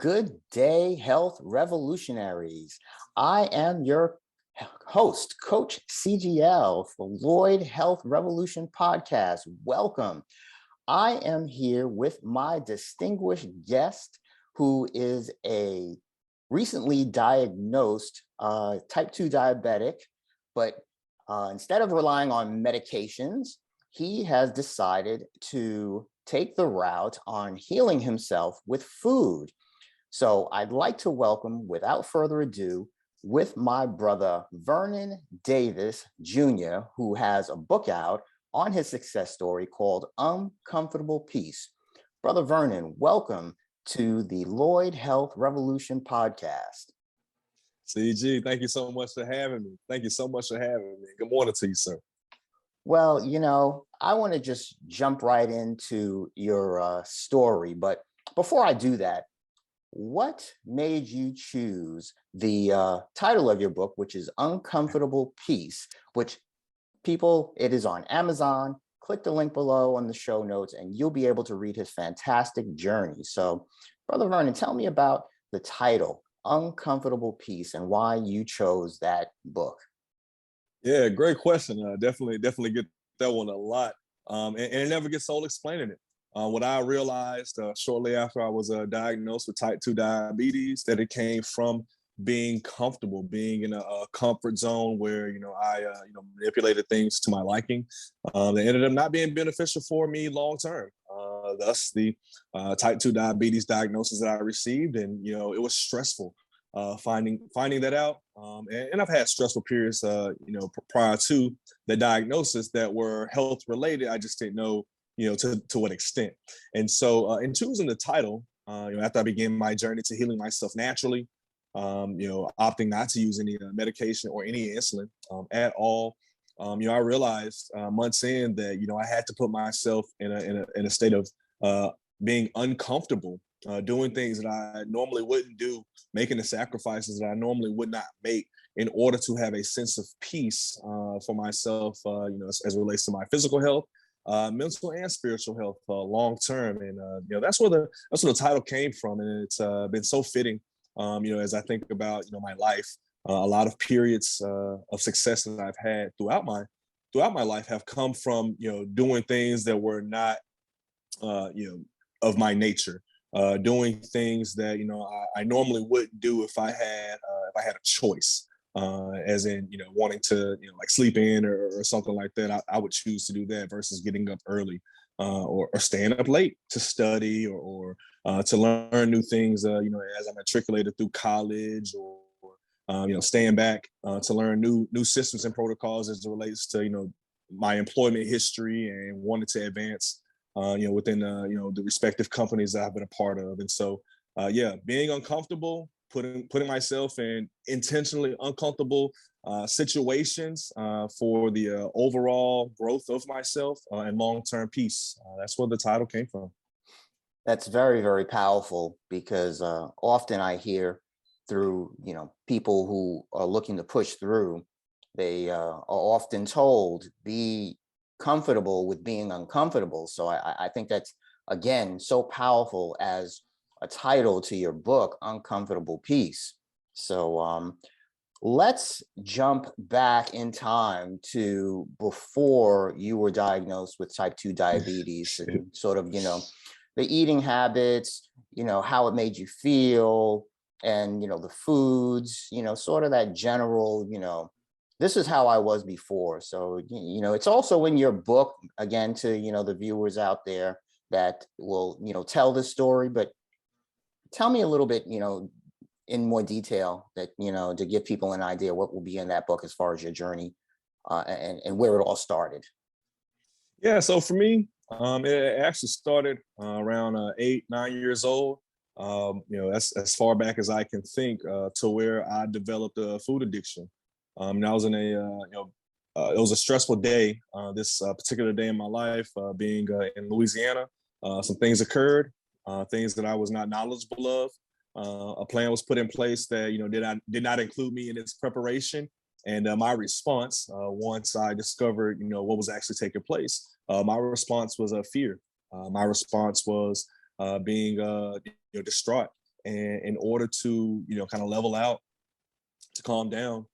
Good day, health revolutionaries. I am your host, Coach CGL for Lloyd Health Revolution Podcast. Welcome. I am here with my distinguished guest, who is a recently diagnosed type 2 diabetic, but instead of relying on medications, he has decided to take the route on healing himself with food. So I'd like to welcome, without further ado, with my brother, Vernon Davis Jr., who has a book out on his success story called Uncomfortable Peace. Brother Vernon, welcome to the Lloyd Health Revolution Podcast. CG, thank you so much for having me. Thank you so much for having me. Good morning to you, sir. Well, I want to just jump right into your story, but before I do that, what made you choose the title of your book, which is Uncomfortable Peace, which it is on Amazon. Click the link below on the show notes and you'll be able to read his fantastic journey. So, Brother Vernon, tell me about the title, Uncomfortable Peace, and why you chose that book. Yeah, great question. Definitely get that one a lot. And it never gets old explaining it. What I realized shortly after I was diagnosed with type 2 diabetes, that it came from being comfortable, being in a comfort zone where, I manipulated things to my liking. That ended up not being beneficial for me long term. Thus the type 2 diabetes diagnosis that I received. And, it was stressful finding that out. And I've had stressful periods, prior to the diagnosis that were health related. I just didn't know, to what extent. And so in choosing the title, after I began my journey to healing myself naturally, opting not to use any medication or any insulin at all, I realized months in that, I had to put myself in a state of being uncomfortable, doing things that I normally wouldn't do, making the sacrifices that I normally would not make in order to have a sense of peace for myself, as it relates to my physical health, mental and spiritual health long term. And that's where the title came from. And it's been so fitting, as I think about my life. A lot of periods of success that I've had throughout my life have come from doing things that were not of my nature, doing things that I normally wouldn't do if I had a choice. As in, wanting to, like sleep in or something like that, I would choose to do that versus getting up early or staying up late to study or to learn new things, as I matriculated through college or staying back to learn new systems and protocols as it relates to, my employment history and wanted to advance, within, the respective companies that I've been a part of. And so, being uncomfortable, putting myself in intentionally uncomfortable situations for the overall growth of myself and long-term peace. That's where the title came from. That's very, very powerful because often I hear through, people who are looking to push through, they are often told, be comfortable with being uncomfortable. So I think that's, again, so powerful as a title to your book, Uncomfortable Peace. So let's jump back in time to before you were diagnosed with type 2 diabetes and sort of, the eating habits, how it made you feel and, the foods, sort of that general, this is how I was before. So, it's also in your book, again, to, the viewers out there that will, tell the story, but tell me a little bit, in more detail that, to give people an idea what will be in that book as far as your journey and where it all started. Yeah, so for me, it actually started around 8-9 years old. That's as far back as I can think to where I developed a food addiction. And I was in it was a stressful day. This particular day in my life, being in Louisiana, some things occurred. Things that I was not knowledgeable of. A plan was put in place that did not include me in its preparation. And my response, once I discovered what was actually taking place, my response was fear. My response was being distraught And in order to, kind of level out, to calm down,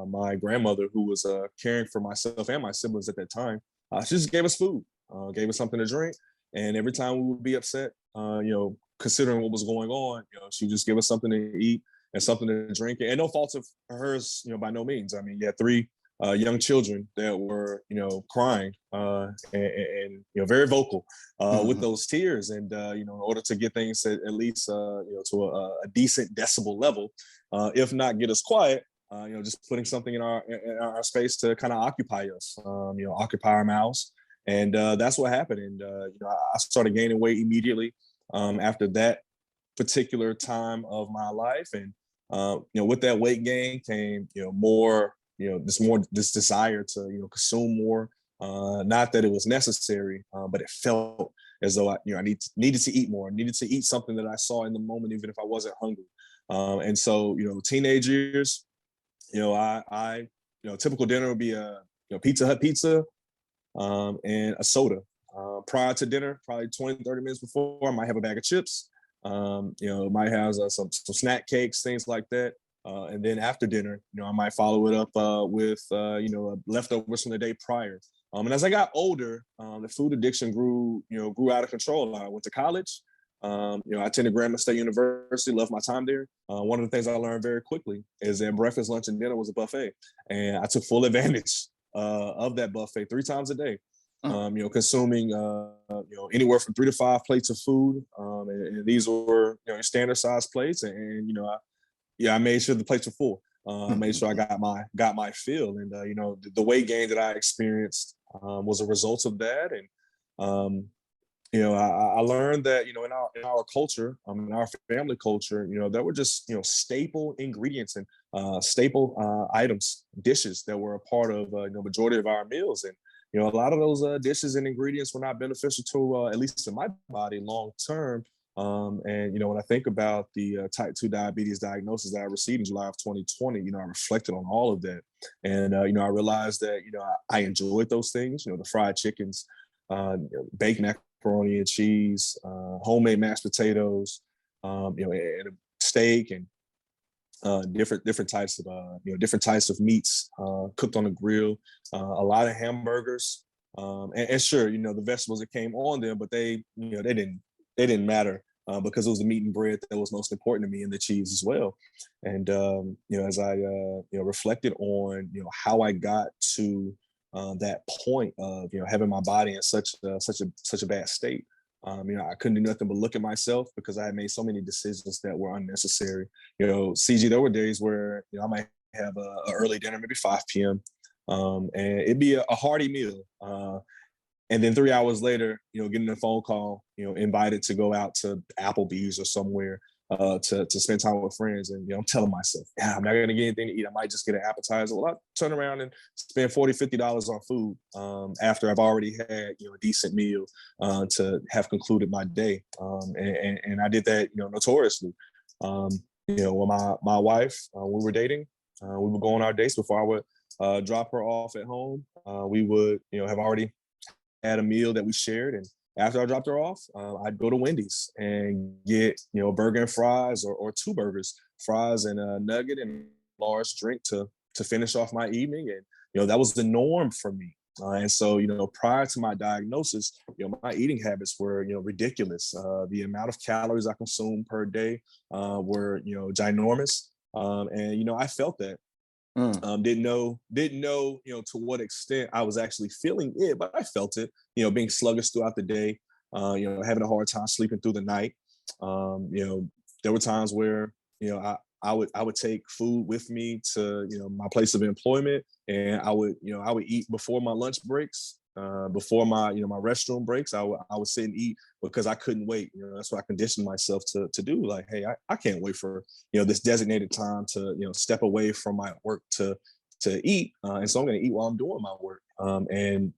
my grandmother, who was caring for myself and my siblings at that time, she just gave us food, gave us something to drink. And every time we would be upset, considering what was going on, she would just give us something to eat and something to drink. And no fault of hers, by no means. I mean, you had three young children that were, crying and very vocal with those tears. And, in order to get things at least, to a decent decibel level, if not get us quiet, just putting something in our space to kind of occupy us, occupy our mouths. And that's what happened. And, I started gaining weight immediately after that particular time of my life. And, with that weight gain came, more, this desire to, consume more. Not that it was necessary, but it felt as though I needed to eat more, needed to eat something that I saw in the moment, even if I wasn't hungry. And so, teenage years, I typical dinner would be a Pizza Hut pizza and a soda. Prior to dinner, probably 20, 30 minutes before, I might have a bag of chips. Might have some snack cakes, things like that. And then after dinner, I might follow it up with leftovers from the day prior. And as I got older, the food addiction grew out of control. I went to college. I attended Grambling State University, loved my time there. One of the things I learned very quickly is that breakfast, lunch, and dinner was a buffet. And I took full advantage of that buffet 3 times a day. Consuming anywhere from 3 to 5 plates of food, and these were standard size plates, and I made sure the plates were full. Made sure I got my fill, and the weight gain that I experienced was a result of that. And I learned that in our culture, in our family culture, there were just staple ingredients and staple items, dishes that were a part of majority of our meals. And a lot of those dishes and ingredients were not beneficial to, at least in my body, long term. And when I think about the type 2 diabetes diagnosis that I received in July of 2020, I reflected on all of that. And, I realized that, I enjoyed those things, the fried chickens, baked macaroni and cheese, homemade mashed potatoes, and a steak, and different types of meats cooked on the grill, a lot of hamburgers, and sure, the vegetables that came on them, but they didn't matter because it was the meat and bread that was most important to me, and the cheese as well. And as I reflected on how I got to that point of having my body in such a bad state. I couldn't do nothing but look at myself because I had made so many decisions that were unnecessary. CG, there were days where I might have a early dinner, maybe 5 p.m., and it'd be a hearty meal. And then 3 hours later, getting a phone call, invited to go out to Applebee's or somewhere to spend time with friends. And I'm telling myself, I'm not going to get anything to eat. I might just get an appetizer. Well, I turn around and spend $40, $50 on food after I've already had a decent meal to have concluded my day. And I did that notoriously. When my wife, we were dating, we would go on our dates. Before I would drop her off at home, we would have already had a meal that we shared. And after I dropped her off, I'd go to Wendy's and get, a burger and fries, or 2 burgers, fries and a nugget and a large drink to finish off my evening. And, that was the norm for me. And so, prior to my diagnosis, my eating habits were, ridiculous. The amount of calories I consumed per day were, ginormous. And, I felt that. Didn't know, to what extent I was actually feeling it, but I felt it, being sluggish throughout the day, having a hard time sleeping through the night. There were times where, I would take food with me to, my place of employment, and I would eat before my lunch breaks, before my restroom breaks. I would sit and eat because I couldn't wait. That's what I conditioned myself to do. Like, hey, I can't wait for this designated time to step away from my work to eat, and so I'm going to eat while I'm doing my work. And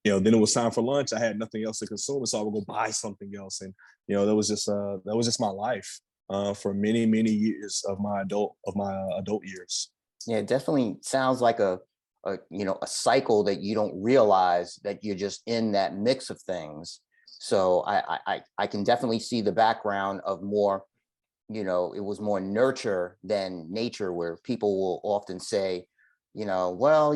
then it was time for lunch. I had nothing else to consume, so I would go buy something else. And that was just my life for many years of my adult years. Yeah, it definitely sounds like a cycle that you don't realize that you're just in that mix of things. So I can definitely see the background of more, it was more nurture than nature, where people will often say, well,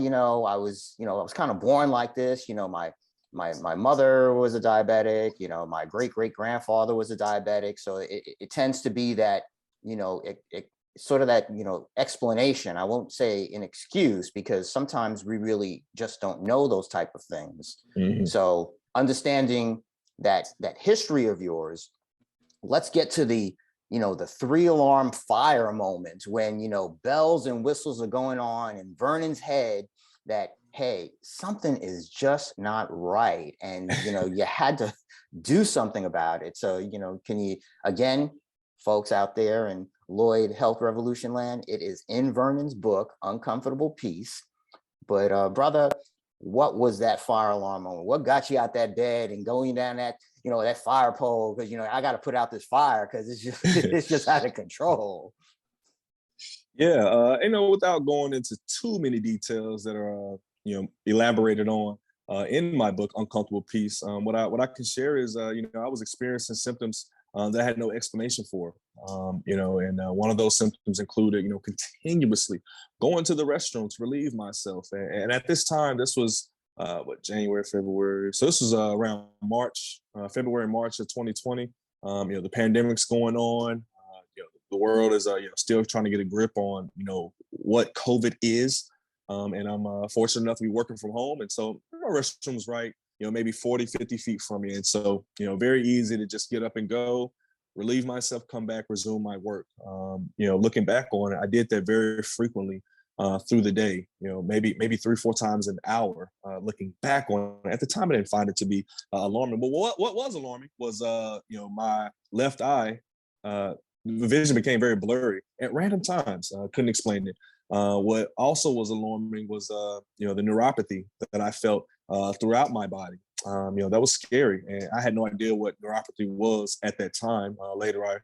I was kind of born like this. My mother was a diabetic, my great grandfather was a diabetic. So it tends to be that, it sort of that, explanation. I won't say an excuse, because sometimes we really just don't know those type of things. Mhm. So understanding that history of yours, let's get to the 3-alarm fire moment when, bells and whistles are going on in Vernon's head, that, hey, something is just not right. And, you had to do something about it. So, can you, again, folks out there in Lloyd Health Revolution land, it is in Vernon's book, Uncomfortable Peace. But brother, what was that fire alarm moment? What got you out that bed and going down that, that fire pole? Because, I got to put out this fire because it's just out of control. Yeah, without going into too many details that are, elaborated on in my book, Uncomfortable Peace, what I can share is, I was experiencing symptoms that I had no explanation for, and one of those symptoms included, continuously going to the restroom to relieve myself. And at this time, this was January, February. So this was around March, February, March of 2020. The pandemic's going on. The world is still trying to get a grip on what COVID is, and I'm fortunate enough to be working from home, and so my restroom's right maybe 40, 50 feet from me, and so very easy to just get up and go, relieve myself, come back, resume my work. Looking back on it, I did that very frequently through the day, maybe 3-4 times an hour. Looking back on it, at the time I didn't find it to be alarming, but what was alarming was my left eye, the vision became very blurry at random times. Couldn't explain it. What also was alarming was, the neuropathy that I felt throughout my body. That was scary, and I had no idea what neuropathy was at that time. Later, I,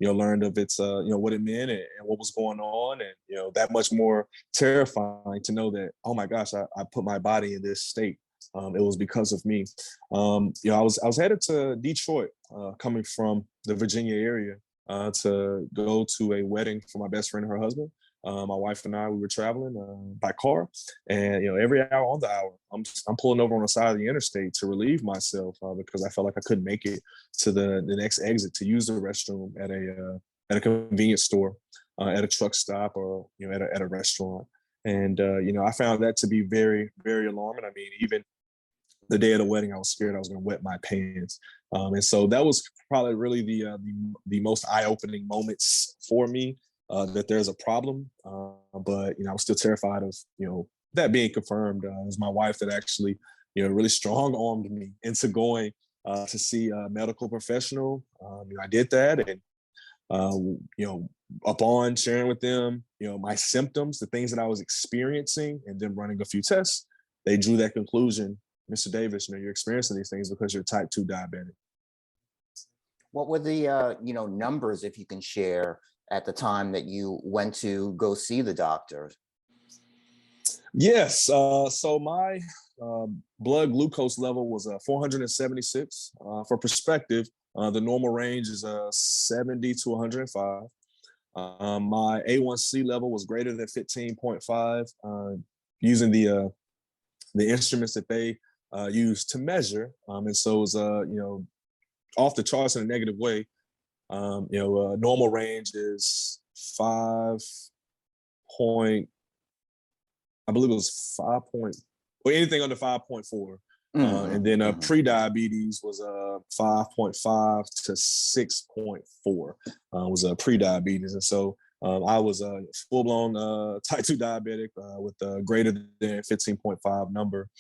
learned of its, what it meant and what was going on, and that much more terrifying to know that, oh my gosh, I put my body in this state. It was because of me. I was headed to Detroit, coming from the Virginia area, to go to a wedding for my best friend and her husband. My wife and I, we were traveling by car, and every hour on the hour, I'm pulling over on the side of the interstate to relieve myself because I felt like I couldn't make it to the next exit to use the restroom at a convenience store, at a truck stop, or at a restaurant. And I found that to be very, very alarming. I mean, even the day of the wedding, I was scared I was going to wet my pants. And so that was probably really the most eye-opening moments for me, that there's a problem. But I was still terrified of that being confirmed. It was my wife that actually really strong-armed me into going to see a medical professional. I did that, and upon sharing with them my symptoms, the things that I was experiencing, and then running a few tests, they drew that conclusion: Mr. Davis, you're experiencing these things because you're type 2 diabetic. What were the numbers, if you can share, at the time that you went to go see the doctor? Yes. So my blood glucose level was 476. For perspective, the normal range is 70 to 105. My A1C level was greater than 15.5, using the instruments that they use to measure. And so it was, off the charts in a negative way. Normal range is 5 point, I believe it was 5 point, or anything under 5.4. And then pre-diabetes was 5.5 to 6.4 was pre-diabetes. And so I was a full-blown type 2 diabetic with a greater than 15.5 number.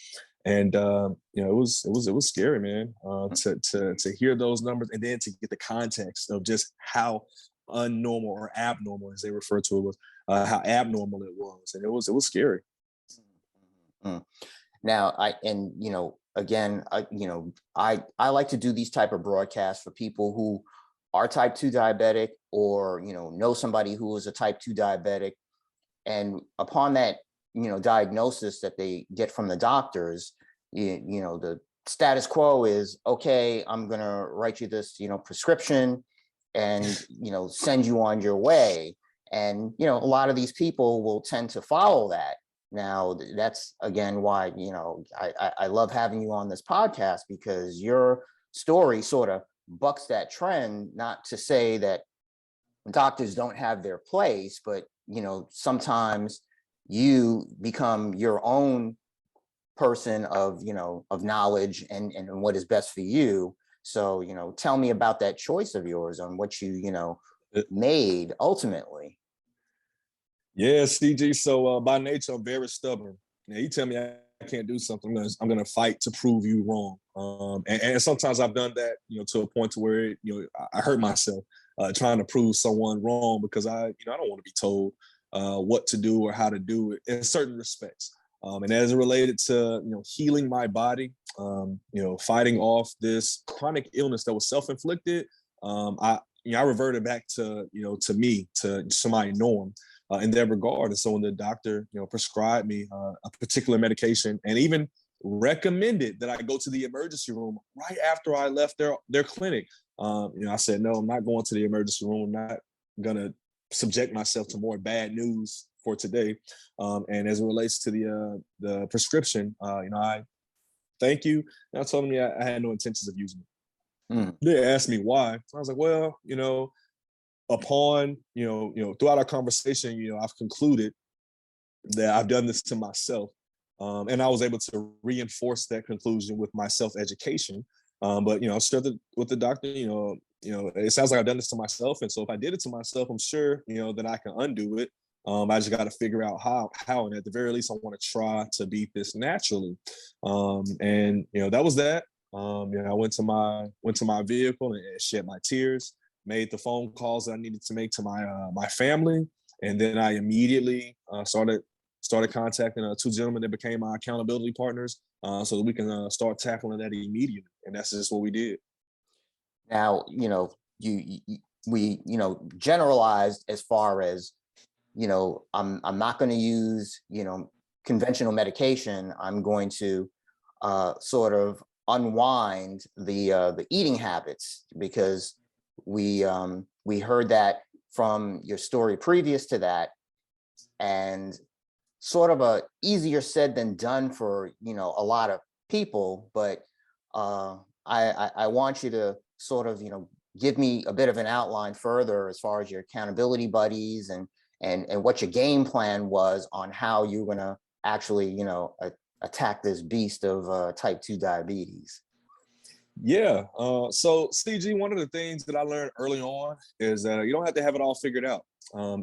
And it was scary, man, to hear those numbers, and then to get the context of just how unnormal, or abnormal, as they refer to it, was, how abnormal it was, and it was scary. Now, again, I like to do these type of broadcasts for people who are type 2 diabetic, or know somebody who is a type 2 diabetic, and upon that diagnosis that they get from the doctors, the status quo is, okay, I'm gonna write you this prescription, and, send you on your way. And, a lot of these people will tend to follow that. Now, that's, again, why, I love having you on this podcast, because your story sort of bucks that trend. Not to say that doctors don't have their place, but, sometimes you become your own person of knowledge and what is best for you. So, tell me about that choice of yours on what you made ultimately. Yeah, CG. So by nature, I'm very stubborn. Now, you tell me I can't do something, I'm gonna fight to prove you wrong. And sometimes I've done that, to a point to where I hurt myself trying to prove someone wrong, because I don't want to be told what to do or how to do it in certain respects. And as it related to healing my body, fighting off this chronic illness that was self-inflicted, I reverted back to to my norm in that regard. And so when the doctor prescribed me a particular medication, and even recommended that I go to the emergency room right after I left their clinic, I said, no, I'm not going to the emergency room. I'm not gonna subject myself to more bad news for today. And as it relates to the prescription, I thank you. And I told them, I had no intentions of using it. They asked me why. I was like, well, upon, throughout our conversation, I've concluded that I've done this to myself. And I was able to reinforce that conclusion with my self-education. But, I started with the doctor, it sounds like I've done this to myself. And so if I did it to myself, I'm sure, that I can undo it. I just got to figure out how, and at the very least, I want to try to beat this naturally. And that was that. I went to my vehicle and shed my tears, made the phone calls that I needed to make to my family, and then I immediately started contacting two gentlemen that became my accountability partners, so that we can start tackling that immediately. And that's just what we did. Now, we generalized as far as, I'm not going to use, conventional medication. I'm going to sort of unwind the eating habits, because we heard that from your story previous to that, and sort of a easier said than done for a lot of people. But I want you to sort of give me a bit of an outline further as far as your accountability buddies and what your game plan was on how you're going to actually attack this beast of type 2 diabetes. Yeah. So CG, one of the things that I learned early on is that you don't have to have it all figured out.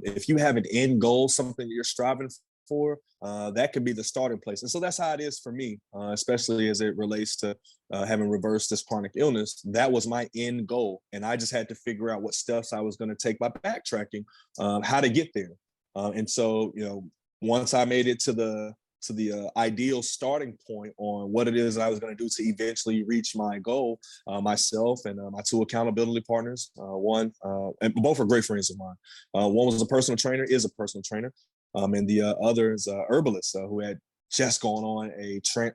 If you have an end goal, something you're striving for, that could be the starting place. And so that's how it is for me, especially as it relates to having reversed this chronic illness. That was my end goal. And I just had to figure out what steps I was going to take by backtracking, how to get there. And so, once I made it to the ideal starting point on what it is I was going to do to eventually reach my goal, myself and my two accountability partners, and both are great friends of mine. One was a personal trainer, is a personal trainer, and the other is a herbalist who had just gone on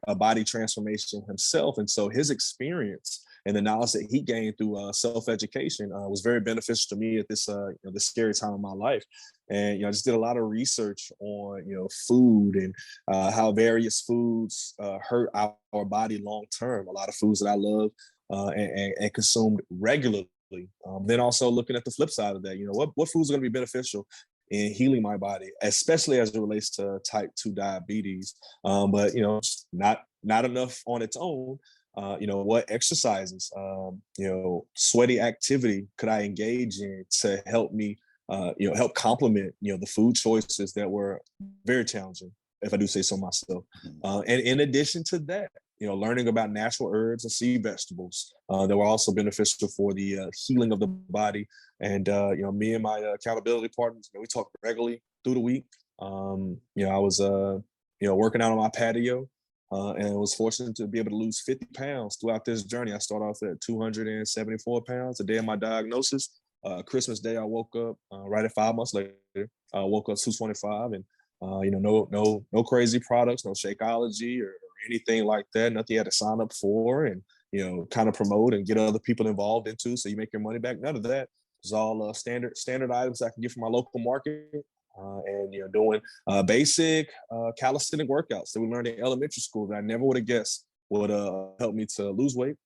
a body transformation himself. And so his experience and the knowledge that he gained through self-education was very beneficial to me at this this scary time in my life. And I just did a lot of research on food and how various foods hurt our body long term. A lot of foods that I love and consumed regularly. Then also looking at the flip side of that, what foods are going to be beneficial in healing my body, especially as it relates to type 2 diabetes. But not enough on its own. What exercises, sweaty activity could I engage in to help me, help complement, the food choices that were very challenging, if I do say so myself. And in addition to that, learning about natural herbs and sea vegetables that were also beneficial for the healing of the body. And, me and my accountability partners, we talk regularly through the week. I was, working out on my patio and was fortunate to be able to lose 50 pounds throughout this journey. I started off at 274 pounds the day of my diagnosis. Christmas Day, I woke up right at 5 months later. I woke up 225 and, no crazy products, no Shakeology or anything like that. Nothing you had to sign up for and, kind of promote and get other people involved into so you make your money back. None of that. It's all standard items I can get from my local market. And doing basic calisthenic workouts that we learned in elementary school that I never would have guessed would help me to lose weight,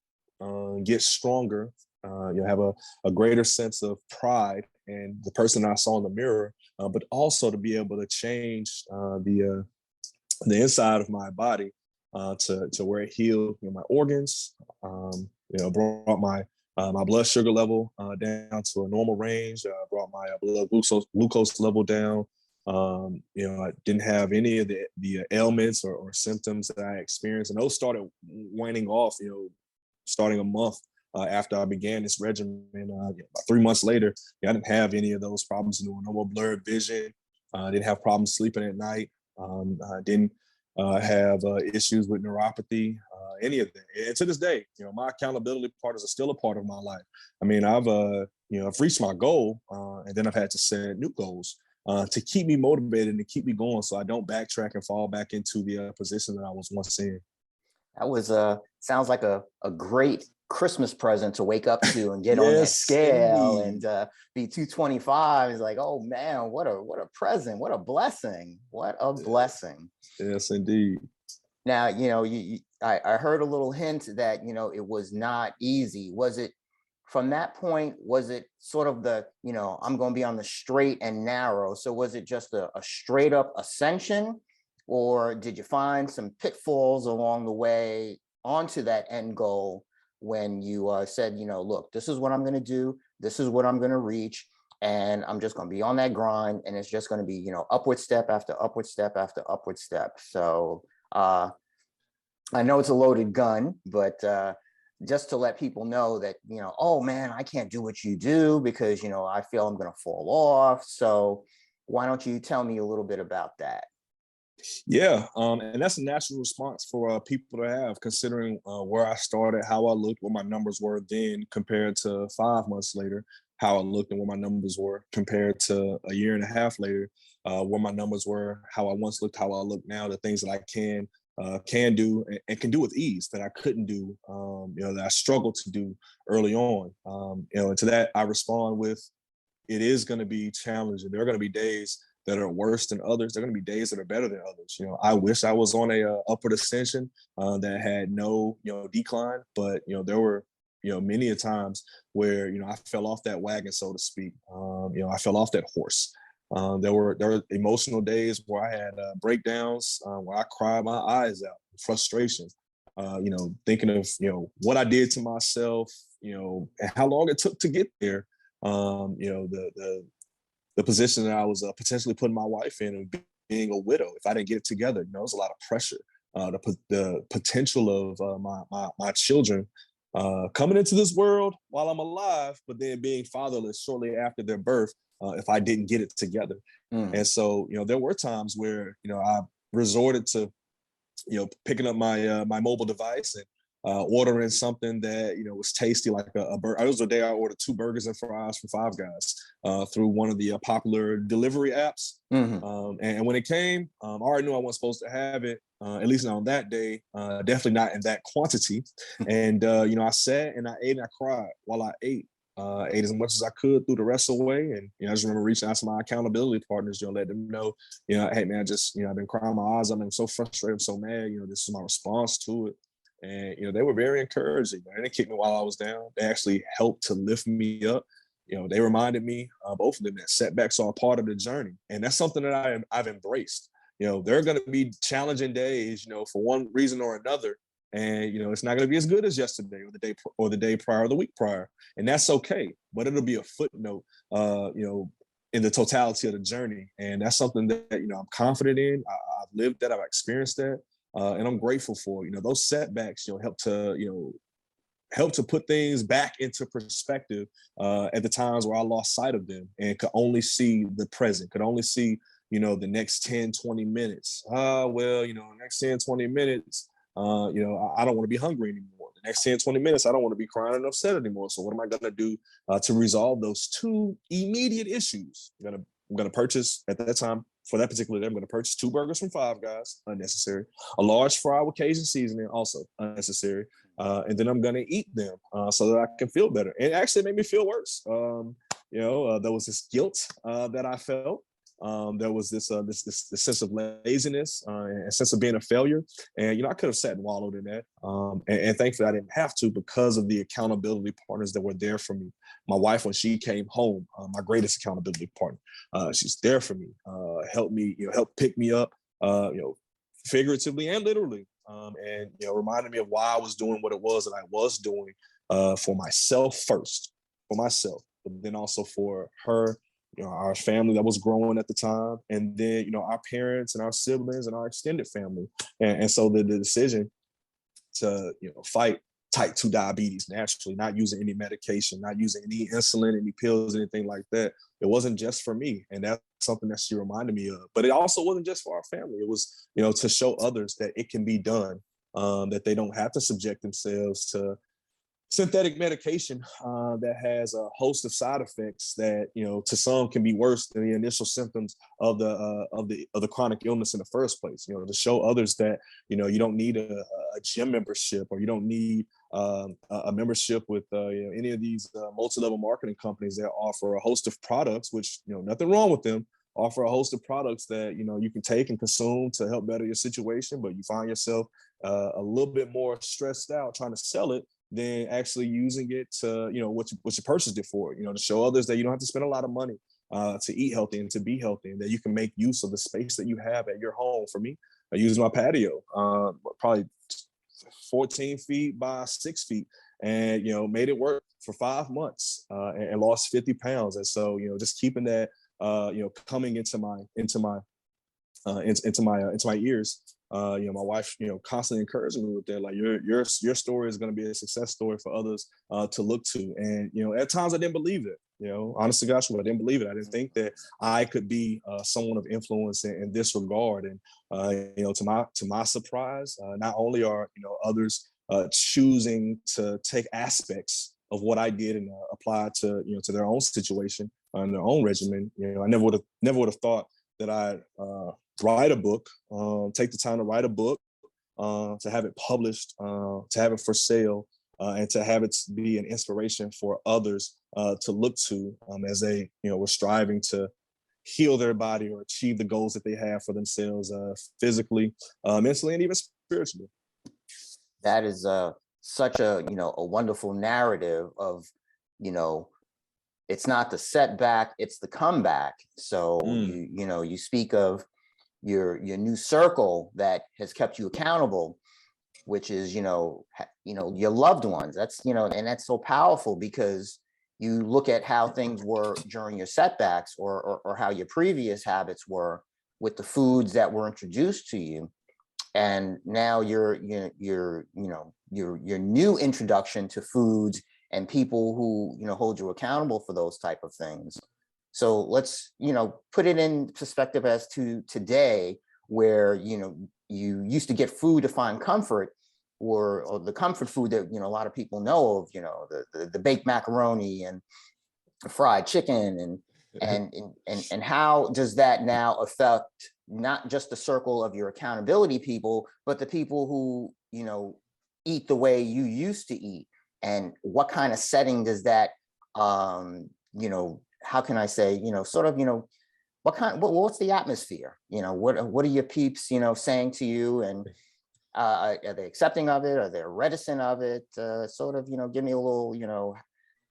get stronger, have a greater sense of pride and the person I saw in the mirror, but also to be able to change the inside of my body to where it healed my organs, brought my blood sugar level down to a normal range, brought my blood glucose level down. I didn't have any of the ailments or symptoms that I experienced, and those started waning off. Starting a month after I began this regimen, about 3 months later, I didn't have any of those problems. No more blurred vision. I didn't have problems sleeping at night. I didn't have issues with neuropathy, any of that. And to this day, my accountability partners are still a part of my life. I mean, I've reached my goal, and then I've had to set new goals to keep me motivated and to keep me going, so I don't backtrack and fall back into the position that I was once in. That was sounds like a great Christmas present to wake up to and get on that scale and be 225. It's like, oh man, what a present, what a blessing, what a blessing. Yes, indeed. Now, I heard a little hint that, it was not easy. Was it from that point, was it sort of the, I'm going to be on the straight and narrow? So was it just a straight up ascension, or did you find some pitfalls along the way onto that end goal when you said, look, this is what I'm going to do, this is what I'm going to reach, and I'm just going to be on that grind, and it's just going to be, upward step after upward step after upward step. So I know it's a loaded gun, but just to let people know that, oh man, I can't do what you do because, I feel I'm going to fall off. So why don't you tell me a little bit about that? Yeah, and that's a natural response for people to have, considering where I started, how I looked, what my numbers were then compared to 5 months later, how I looked and what my numbers were compared to a year and a half later, where my numbers were, how I once looked, how I look now, the things that I can do and can do with ease that I couldn't do, that I struggled to do early on. And to that, I respond with, it is going to be challenging. There are going to be days that are worse than others. There are going to be days that are better than others. I wish I was on a upward ascension that had no, decline, but, there were, many a times where, I fell off that wagon, so to speak. I fell off that horse. There were emotional days where I had breakdowns, where I cried my eyes out, frustration, thinking of, what I did to myself, and how long it took to get there. The position that I was potentially putting my wife in, and being a widow if I didn't get it together. It was a lot of pressure. The potential of my children coming into this world while I'm alive, but then being fatherless shortly after their birth if I didn't get it together. And so, there were times where, I resorted to, picking up my mobile device and ordering something that was tasty, like a burger. It was the day I ordered 2 burgers and fries from Five Guys through one of the popular delivery apps. And when it came, I already knew I wasn't supposed to have it, at least not on that day, definitely not in that quantity. And I sat and I ate and I cried while I ate. Ate as much as I could through the rest of the way. And, I just remember reaching out to my accountability partners, let them know, hey man, I've been crying my eyes out. I'm so frustrated. I'm so mad. This is my response to it. And, they were very encouraging. They didn't kick me while I was down. They actually helped to lift me up. They reminded me, both of them, that setbacks are a part of the journey. And that's something that I've embraced. There are going to be challenging days, for one reason or another. And, it's not going to be as good as yesterday or the day prior or the week prior. And that's okay. But it'll be a footnote, in the totality of the journey. And that's something that, I'm confident in. I've lived that. I've experienced that. And I'm grateful for, those setbacks, help to put things back into perspective at the times where I lost sight of them and could only see the present, could only see, the next 10, 20 minutes. Next 10, 20 minutes, I don't want to be hungry anymore. The next 10, 20 minutes, I don't want to be crying and upset anymore. So what am I going to do to resolve those 2 immediate issues? I'm going to purchase at that time. For that particular day, I'm going to purchase 2 burgers from Five Guys, unnecessary. A large fry with Cajun seasoning, also unnecessary. And then I'm going to eat them so that I can feel better. And actually, it made me feel worse. There was this guilt that I felt. There was this sense of laziness and a sense of being a failure. And, I could have sat and wallowed in that. And thankfully I didn't have to, because of the accountability partners that were there for me. My wife, when she came home, my greatest accountability partner, she's there for me, helped me, helped pick me up, figuratively and literally. And, reminded me of why I was doing what it was that I was doing for myself first, for myself, but then also for her, our family that was growing at the time, and then, our parents and our siblings and our extended family. And so the decision to, fight type 2 diabetes naturally, not using any medication, not using any insulin, any pills, anything like that. It wasn't just for me. And that's something that she reminded me of. But it also wasn't just for our family. It was, to show others that it can be done, that they don't have to subject themselves to synthetic medication that has a host of side effects that, to some can be worse than the initial symptoms of the chronic illness in the first place. To show others that, you don't need a gym membership, or you don't need a membership with any of these multi-level marketing companies that offer a host of products, which, nothing wrong with them, offer a host of products that, you can take and consume to help better your situation, but you find yourself a little bit more stressed out trying to sell it than actually using it to, what you purchased it for, to show others that you don't have to spend a lot of money to eat healthy and to be healthy, and that you can make use of the space that you have at your home. For me, I use my patio, probably 14 feet by 6 feet, and, made it work for 5 months, and lost 50 pounds. And so, just keeping that, coming into my ears. My wife, constantly encouraging me with that. Like, your story is going to be a success story for others to look to. And, at times I didn't believe it. Honest to gosh, I didn't believe it. I didn't think that I could be someone of influence in this regard. And, to my surprise, not only are, others choosing to take aspects of what I did and apply to, to their own situation and their own regimen. I never would have thought that I'd write a book, take the time to write a book, to have it published, to have it for sale, and to have it be an inspiration for others to look to as they, were striving to heal their body or achieve the goals that they have for themselves, physically, mentally, and even spiritually. That is such a, a wonderful narrative of, it's not the setback, it's the comeback. So you speak of your new circle that has kept you accountable, which is, your loved ones. That's, and that's so powerful, because you look at how things were during your setbacks, or how your previous habits were with the foods that were introduced to you. And now your new introduction to foods and people who, hold you accountable for those type of things. So let's, put it in perspective as to today, where, you used to get food to find comfort, or the comfort food that, a lot of people know of, the baked macaroni and fried chicken, and how does that now affect not just the circle of your accountability people, but the people who, eat the way you used to eat? And what kind of setting does that, how can I say, sort of, what's the atmosphere? What are your peeps, saying to you? And are they accepting of it? Are they reticent of it? Sort of, give me a little,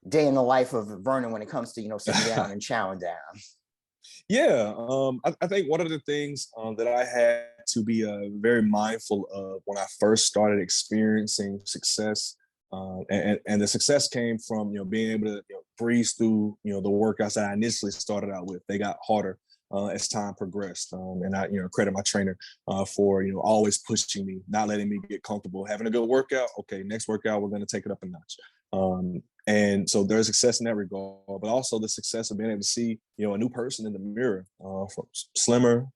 day in the life of Vernon when it comes to, sitting down and chowing down. Yeah, I think one of the things that I had to be very mindful of when I first started experiencing success, and the success came from, being able to breeze through, the workouts that I initially started out with. They got harder as time progressed, and I, credit my trainer for, always pushing me, not letting me get comfortable, having a good workout. Okay, next workout, we're going to take it up a notch. And so there's success in that regard, but also the success of being able to see, a new person in the mirror, from slimmer,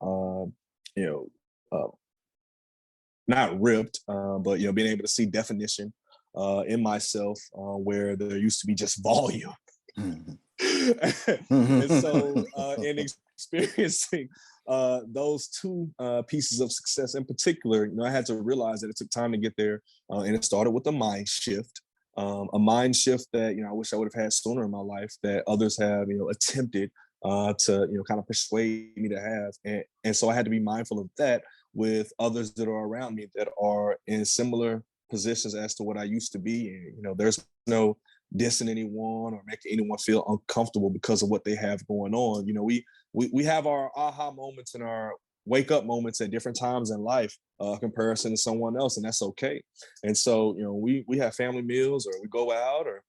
not ripped, but, being able to see definition in myself, where there used to be just volume. And so in experiencing those two pieces of success in particular, I had to realize that it took time to get there, and it started with a mind shift. a mind shift that, I wish I would have had sooner in my life, that others have, attempted to, kind of persuade me to have. And so I had to be mindful of that with others that are around me that are in similar positions as to what I used to be in. There's no dissing anyone or making anyone feel uncomfortable because of what they have going on. We have our aha moments and our wake up moments at different times in life, comparison to someone else, and that's okay. And so, we have family meals, or we go out, or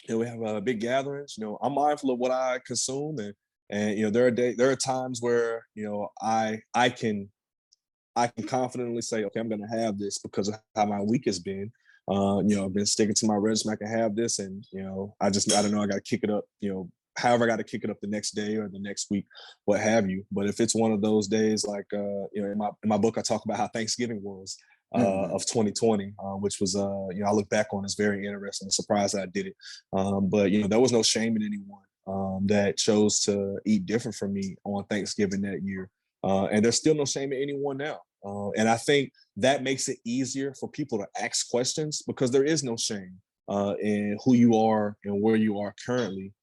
we have big gatherings. I'm mindful of what I consume, and there are times where I can confidently say, okay, I'm going to have this because of how my week has been. I've been sticking to my regimen. I can have this, and I don't know. I got to kick it up. However, I got to kick it up the next day or the next week, what have you. But if it's one of those days, like in my book, I talk about how Thanksgiving was of 2020, which was I look back on as very interesting. I'm surprised that I did it. But there was no shame in anyone that chose to eat different from me on Thanksgiving that year. And there's still no shame in anyone now. And I think that makes it easier for people to ask questions because there is no shame in who you are and where you are currently.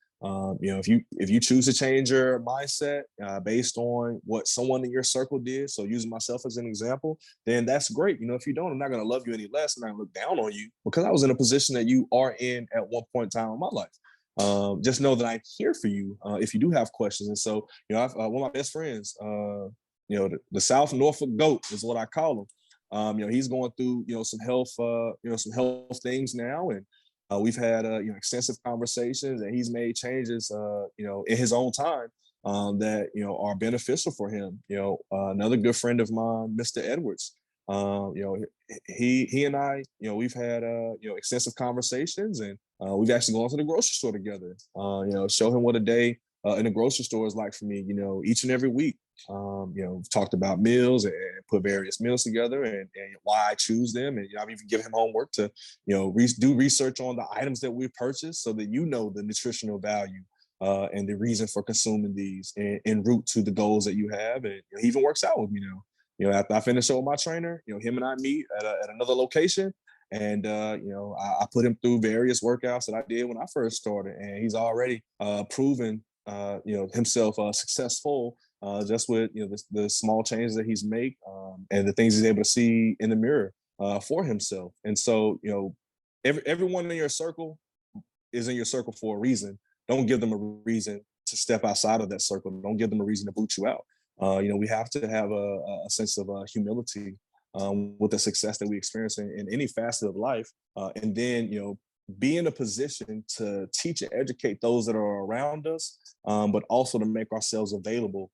If you choose to change your mindset based on what someone in your circle did, so using myself as an example, then that's great. If you don't, I'm not going to love you any less. I'm not going to look down on you because I was in a position that you are in at one point in time in my life. Just know that I'm here for you if you do have questions. And so, I've, one of my best friends, the South Norfolk GOAT is what I call him. He's going through, some health things now, and we've had extensive conversations, and he's made changes, in his own time that are beneficial for him. Another good friend of mine, Mr. Edwards. He and I, we've had extensive conversations, and we've actually gone to the grocery store together. Show him what a day in the grocery store is like for me. Each and every week. We've talked about meals and put various meals together, and why I choose them, and I've even given him homework to do research on the items that we purchase so that the nutritional value and the reason for consuming these en route to the goals that you have. And he even works out with me now. After I finish up with my trainer, him and I meet at another location, and I put him through various workouts that I did when I first started, and he's already proven himself successful just with the small changes that he's made and the things he's able to see in the mirror for himself. And so everyone in your circle is in your circle for a reason. Don't give them a reason to step outside of that circle. Don't give them a reason to boot you out. We have to have a sense of humility with the success that we experience in any facet of life, and then be in a position to teach and educate those that are around us, but also to make ourselves available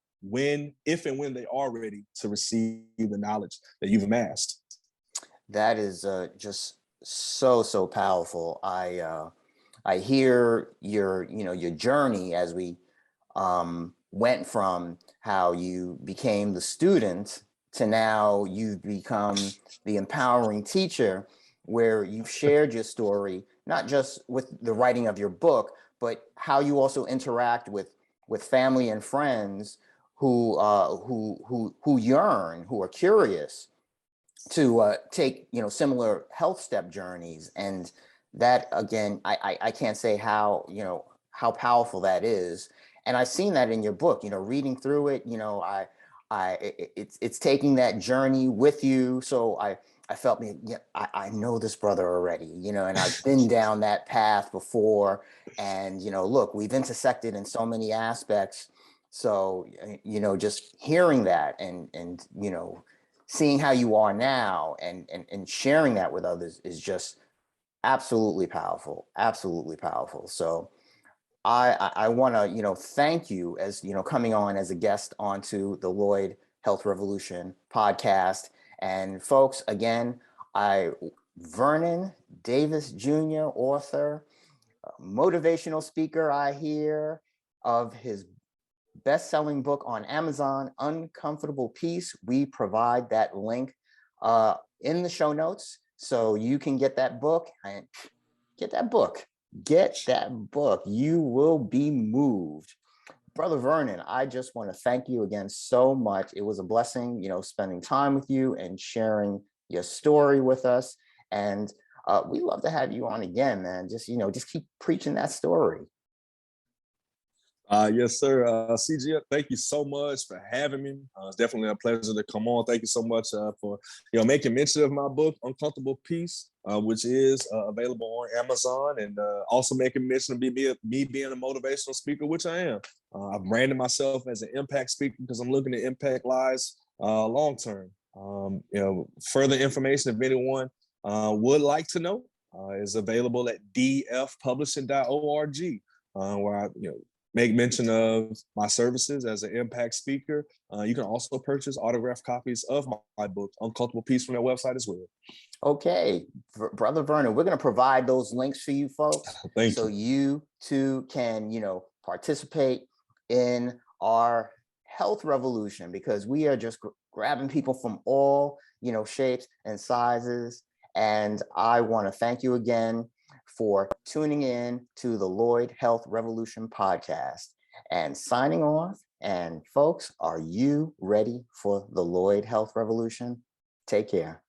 if and when they are ready to receive the knowledge that you've amassed. That is just so powerful. I hear your journey as we went from how you became the student to now you've become the empowering teacher, where you've shared your story, not just with the writing of your book, but how you also interact with family and friends who yearn, who are curious to take similar health step journeys. And that, again, I can't say how powerful that is. And I've seen that in your book, reading through it, it's taking that journey with you. So I felt, I know this brother already, and I've been down that path before. And, look, we've intersected in so many aspects. So, just hearing that and seeing how you are now and sharing that with others is just absolutely powerful, absolutely powerful. So I want to, thank you as, coming on as a guest onto the Lloyd Health Revolution podcast. And folks, again, Vernon Davis Jr., author, motivational speaker, I hear of his best-selling book on Amazon, Uncomfortable Peace. We provide that link in the show notes so you can get that book and get that book. You will be moved. Brother Vernon, I just want to thank you again so much. It was a blessing, spending time with you and sharing your story with us. And we love to have you on again, man. Just keep preaching that story. Yes, sir. CG, thank you so much for having me. It's definitely a pleasure to come on. Thank you so much for making mention of my book, Uncomfortable Peace, which is available on Amazon, and also making mention of me being a motivational speaker, which I am. I've branded myself as an impact speaker because I'm looking to impact lives long term. Further information, if anyone would like to know, is available at dfpublishing.org, where I make mention of my services as an impact speaker. You can also purchase autographed copies of my book, Uncomfortable Peace, from their website as well. Okay, Brother Vernon, we're going to provide those links for you folks. Thank you. You too can, participate in our health revolution, because we are just grabbing people from all, shapes and sizes. And I want to thank you again for tuning in to the Lloyd Health Revolution Podcast and signing off. And folks, are you ready for the Lloyd Health Revolution? Take care.